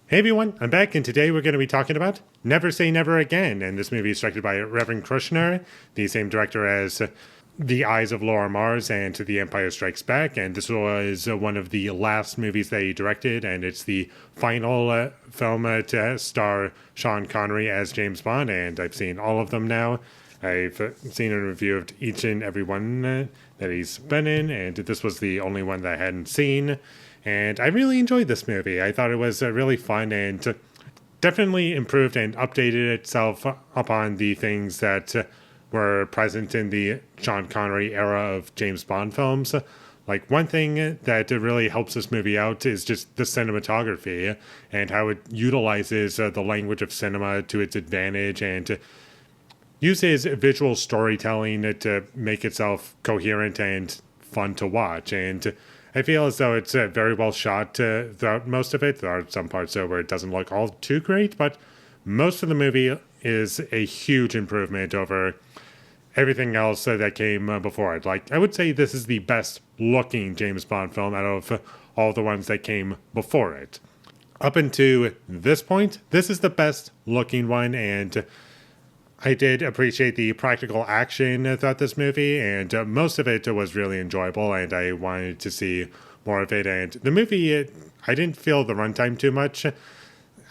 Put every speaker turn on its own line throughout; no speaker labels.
Hey everyone, I'm back, and today we're going to be talking about Never Say Never Again. And this movie is directed by Reverend Kushner, the same director as The Eyes of Laura Mars and The Empire Strikes Back. And this was one of the last movies that he directed, and it's the final film to star Sean Connery as James Bond. And I've seen all of them now. I've seen a review of each and every one that he's been in, and this was the only one that I hadn't seen. And I really enjoyed this movie. I thought it was really fun and definitely improved and updated itself upon the things that were present in the Sean Connery era of James Bond films. Like, one thing that really helps this movie out is just the cinematography and how it utilizes the language of cinema to its advantage and uses visual storytelling to make itself coherent and fun to watch. And I feel as though it's very well shot throughout most of it. There are some parts where it doesn't look all too great, but most of the movie is a huge improvement over everything else that came before it. Like, I would say this is the best looking James Bond film out of all the ones that came before it. Up until this point, this is the best looking one, and I did appreciate the practical action throughout this movie, and most of it was really enjoyable, and I wanted to see more of it. And the movie, I didn't feel the runtime too much.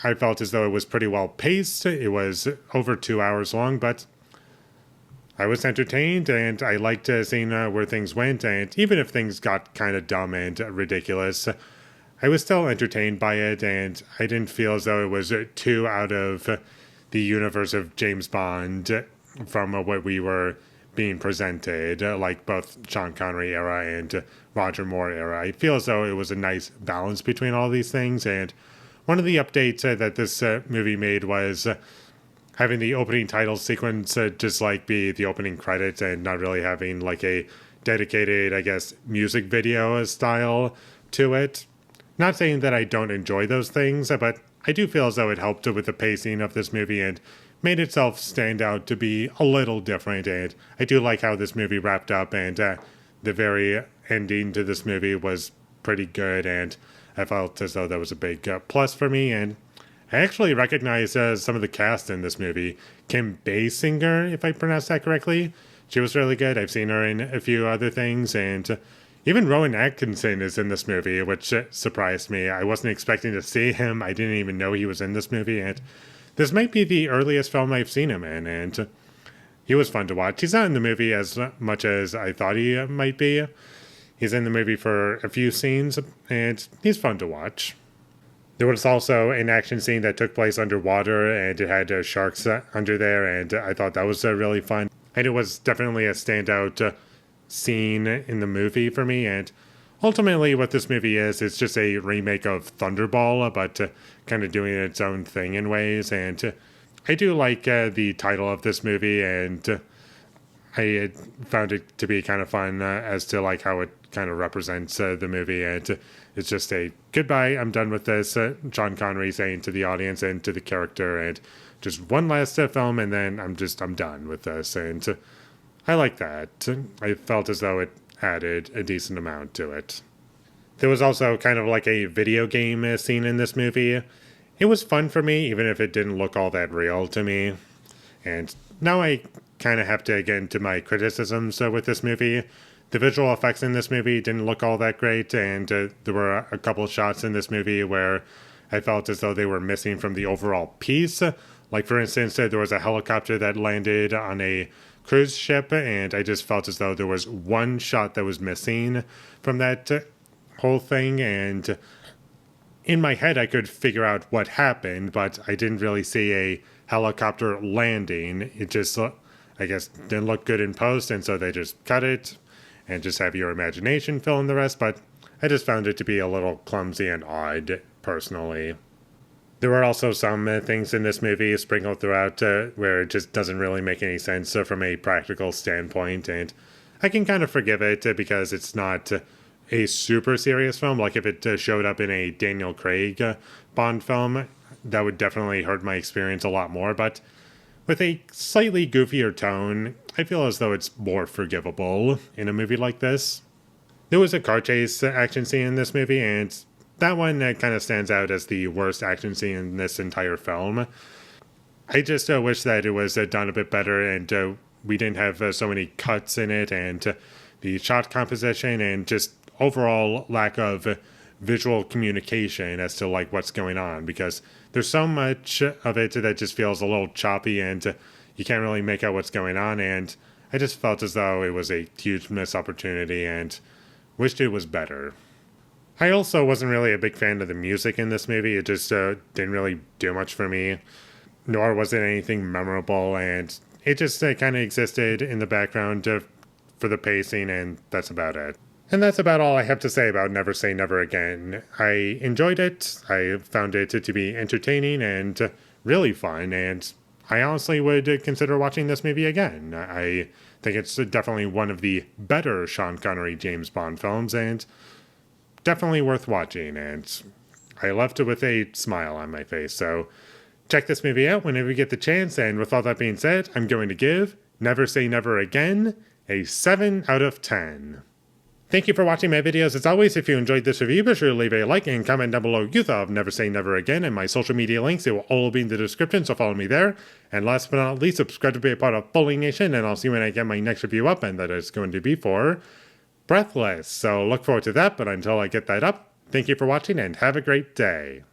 I felt as though it was pretty well paced. It was over 2 hours long, but I was entertained, and I liked seeing where things went. And even if things got kind of dumb and ridiculous, I was still entertained by it, and I didn't feel as though it was too out of the universe of James Bond from what we were being presented, like both Sean Connery era and Roger Moore era. I feel as though it was a nice balance between all these things, and one of the updates that this movie made was having the opening title sequence just like be the opening credits and not really having like a dedicated, I guess, music video style to it. Not saying that I don't enjoy those things, but I do feel as though it helped with the pacing of this movie and made itself stand out to be a little different. And I do like how this movie wrapped up, and the very ending to this movie was pretty good, and I felt as though that was a big plus for me. And I actually recognize some of the cast in this movie. Kim Basinger, if I pronounced that correctly. She was really good. I've seen her in a few other things, and even Rowan Atkinson is in this movie, which surprised me. I wasn't expecting to see him. I didn't even know he was in this movie, and this might be the earliest film I've seen him in, and he was fun to watch. He's not in the movie as much as I thought he might be. He's in the movie for a few scenes, and he's fun to watch. There was also an action scene that took place underwater, and it had sharks under there, and I thought that was really fun. And it was definitely a standout scene in the movie for me. And ultimately what this movie is, it's just a remake of Thunderball, but kind of doing its own thing in ways. And I do like the title of this movie, and I found it to be kind of fun as to like how it kind of represents the movie. And it's just a goodbye, I'm done with this, Sean Connery saying to the audience and to the character, and just one last film, and then I'm done with this. And I like that. I felt as though it added a decent amount to it. There was also kind of like a video game scene in this movie. It was fun for me, even if it didn't look all that real to me. And now I kind of have to get into my criticisms with this movie. The visual effects in this movie didn't look all that great, and there were a couple shots in this movie where I felt as though they were missing from the overall piece. Like, for instance, there was a helicopter that landed on a cruise ship, and I just felt as though there was one shot that was missing from that whole thing. And in my head, I could figure out what happened, but I didn't really see a helicopter landing. It just, I guess, didn't look good in post, and so they just cut it and just have your imagination fill in the rest. But I just found it to be a little clumsy and odd, personally. There were also some things in this movie sprinkled throughout where it just doesn't really make any sense from a practical standpoint, and I can kind of forgive it because it's not a super serious film. Like, if it showed up in a Daniel Craig Bond film, that would definitely hurt my experience a lot more, but with a slightly goofier tone, I feel as though it's more forgivable in a movie like this. There was a car chase action scene in this movie, and that one kind of stands out as the worst action scene in this entire film. I just wish that it was done a bit better, and we didn't have so many cuts in it, and the shot composition, and just overall lack of visual communication as to like what's going on, because there's so much of it that just feels a little choppy, and you can't really make out what's going on, and I just felt as though it was a huge missed opportunity and wished it was better. I also wasn't really a big fan of the music in this movie. It just didn't really do much for me, nor was it anything memorable, and it just kind of existed in the background for the pacing, and that's about it. And that's about all I have to say about Never Say Never Again. I enjoyed it, I found it to be entertaining and really fun, and I honestly would consider watching this movie again. I think it's definitely one of the better Sean Connery James Bond films, and definitely worth watching, and I left it with a smile on my face. So check this movie out whenever you get the chance, and with all that being said, I'm going to give Never Say Never Again a 7 out of 10. Thank you for watching my videos. As always, if you enjoyed this review, be sure to leave a like and comment down below you thought of Never Say Never Again, and my social media links, they will all be in the description, so follow me there. And last but not least, subscribe to be a part of Foley Nation, and I'll see you when I get my next review up, and that is going to be for Breathless. So look forward to that, but until I get that up, thank you for watching and have a great day.